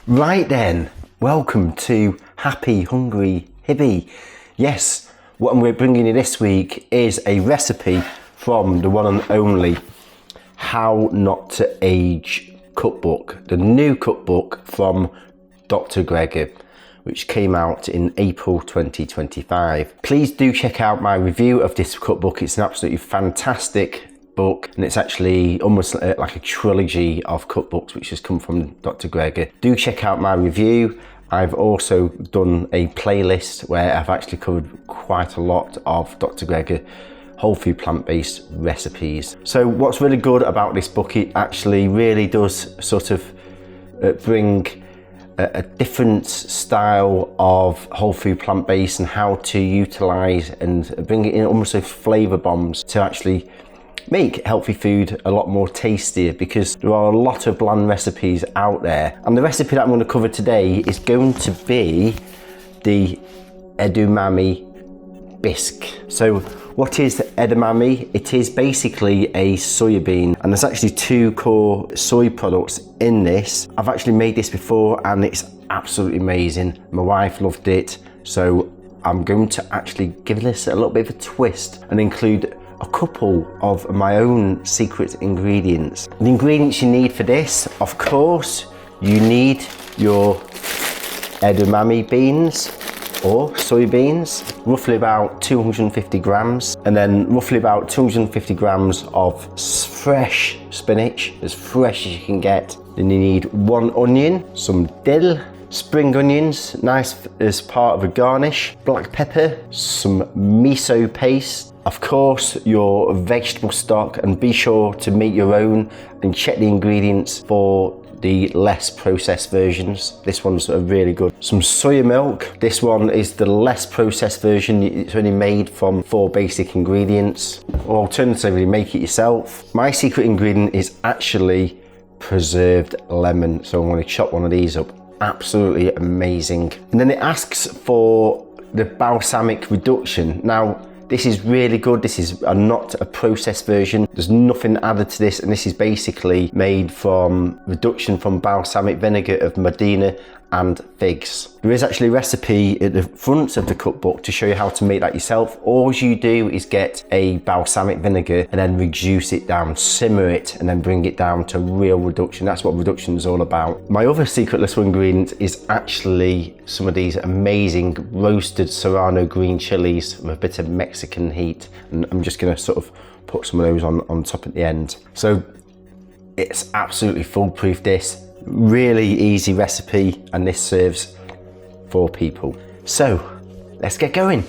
Right then, welcome to Happy Hungry Hibby. Yes, what we're bringing you this week is a recipe from the one and only How Not to Age cookbook, the new cookbook from Dr. Greger, which came out in April 2025. Please do check out my review of this cookbook. It's an absolutely fantastic book, and it's actually almost like a trilogy of cookbooks which has come from Dr. Greger. Do check out my review. I've also done a playlist where I've actually covered quite a lot of Dr. Greger whole food plant-based recipes. So what's really good about this book, it actually really does sort of bring a different style of whole food plant-based and how to utilize and bring it in almost like flavor bombs to actually make healthy food a lot more tastier, because there are a lot of bland recipes out there. And the recipe that I'm going to cover today is going to be the Edamame Bisque. So what is edamame? It is basically a soya bean, and there's actually two core soy products in this. I've actually made this before and it's absolutely amazing. My wife loved it, so I'm going to actually give this a little bit of a twist and include a couple of my own secret ingredients. The ingredients you need for this, of course, you need your edamame beans or soybeans, roughly about 250 grams, and then roughly about 250 grams of fresh spinach, as fresh as you can get. Then you need one onion, some dill, spring onions, nice as part of a garnish, black pepper, some miso paste, of course your vegetable stock, and be sure to make your own and check the ingredients for the less processed versions. This one's really good. Some soya milk. This one is the less processed version. It's only made from 4 basic ingredients. Or alternatively, make it yourself. My secret ingredient is actually preserved lemon. So I'm going to chop one of these up. Absolutely amazing. And then it asks for the balsamic reduction. Now, this is really good. This is not a processed version. There's nothing added to this, and this is basically made from reduction from balsamic vinegar of Medina and figs. There is actually a recipe at the front of the cookbook to show you how to make that yourself. All you do is get a balsamic vinegar and then reduce it down, simmer it, and then bring it down to real reduction. That's what reduction is all about. My other secret little ingredient is actually some of these amazing roasted serrano green chilies with a bit of Mexican heat. And I'm just gonna sort of put some of those on top at the end. So it's absolutely foolproof, this. Really easy recipe, and this serves 4 people. So let's get going.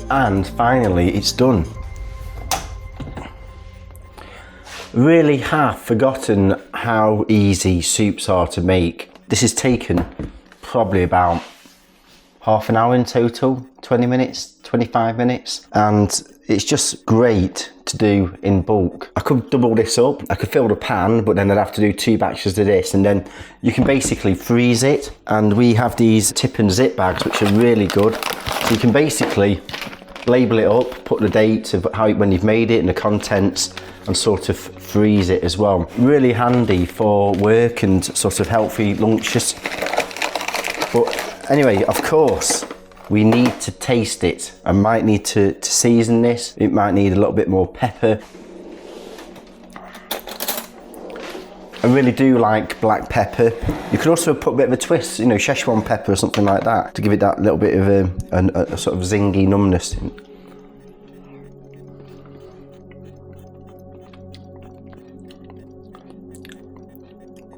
And finally, it's done. Really have forgotten how easy soups are to make. This has taken probably about half an hour in total, 20 minutes, 25 minutes. And it's just great to do in bulk. I could double this up. I could fill the pan, but then I'd have to do 2 batches of this. And then you can basically freeze it. And we have these tip and zip bags, which are really good. So you can basically label it up, put the date of when you've made it and the contents, and sort of freeze it as well. Really handy for work and sort of healthy lunches. But anyway, of course, we need to taste it. I might need to season this. It might need a little bit more pepper. I really do like black pepper. You could also put a bit of a twist, you know, Szechuan pepper or something like that, to give it that little bit of a sort of zingy numbness.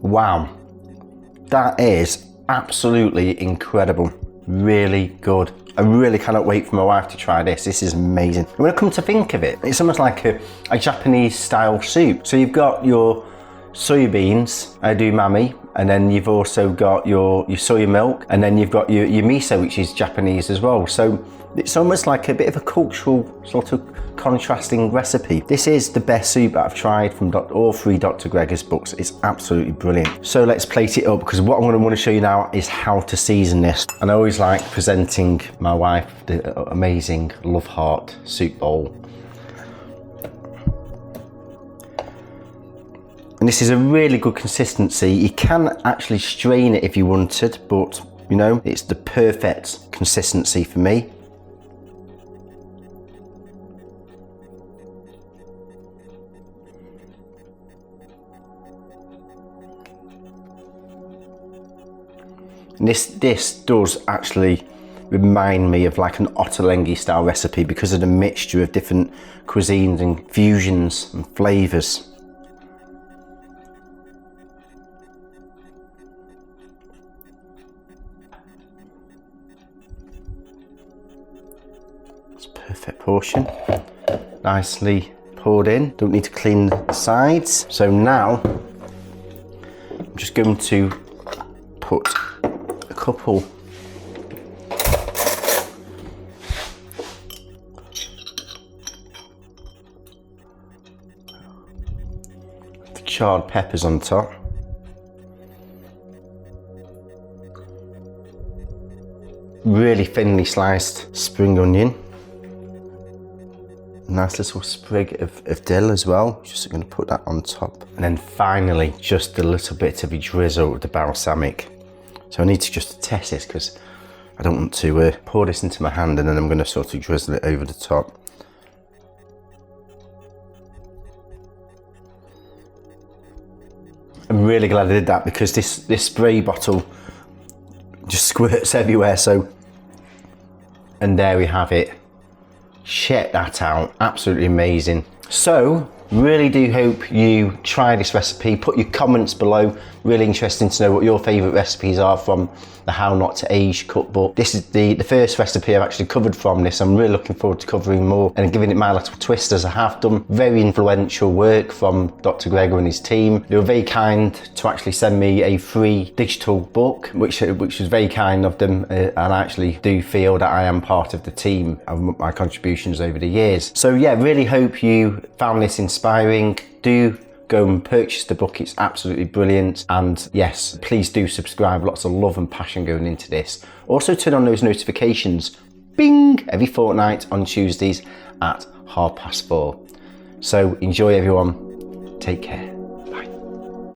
Wow, that is absolutely incredible. Really good. I really cannot wait for my wife to try this. This is amazing. When I come to think of it, it's almost like a Japanese style soup. So you've got your soybeans, edamame, and then you've also got your soya milk, and then you've got your miso, which is Japanese as well. So it's almost like a bit of a cultural sort of contrasting recipe. This is the best soup that I've tried from all 3 Dr. Gregor's books. It's absolutely brilliant. So let's plate it up, because what I'm going to want to show you now is how to season this. And I always like presenting my wife the amazing Love Heart soup bowl. And this is a really good consistency. You can actually strain it if you wanted, but you know, it's the perfect consistency for me. And this does actually remind me of like an ottolenghi style recipe because of the mixture of different cuisines and fusions and flavours. It's a perfect portion, nicely poured in. Don't need to clean the sides. So now I'm just going to put a couple of charred peppers on top. Really thinly sliced spring onion. Nice little sprig of dill as well. Just going to put that on top. And then finally, just a little bit of a drizzle of the balsamic. So I need to just test this because I don't want to pour this into my hand and then I'm going to sort of drizzle it over the top. I'm really glad I did that because this spray bottle just squirts everywhere. So, and there we have it. Check that out, absolutely amazing. So really do hope you try this recipe. Put your comments below. Really interesting to know what your favourite recipes are from the How Not to Age cookbook. This is the first recipe I've actually covered from this. I'm really looking forward to covering more and giving it my little twist as I have done. Very influential work from Dr. Gregor and his team. They were very kind to actually send me a free digital book, which was very kind of them, and I actually do feel that I am part of the team and my contributions over the years. So yeah, really hope you found this inspiring. Do go and purchase the book, it's absolutely brilliant. And yes, please do subscribe, lots of love and passion going into this. Also turn on those notifications, bing, every fortnight on Tuesdays at 4:30. So enjoy everyone, take care.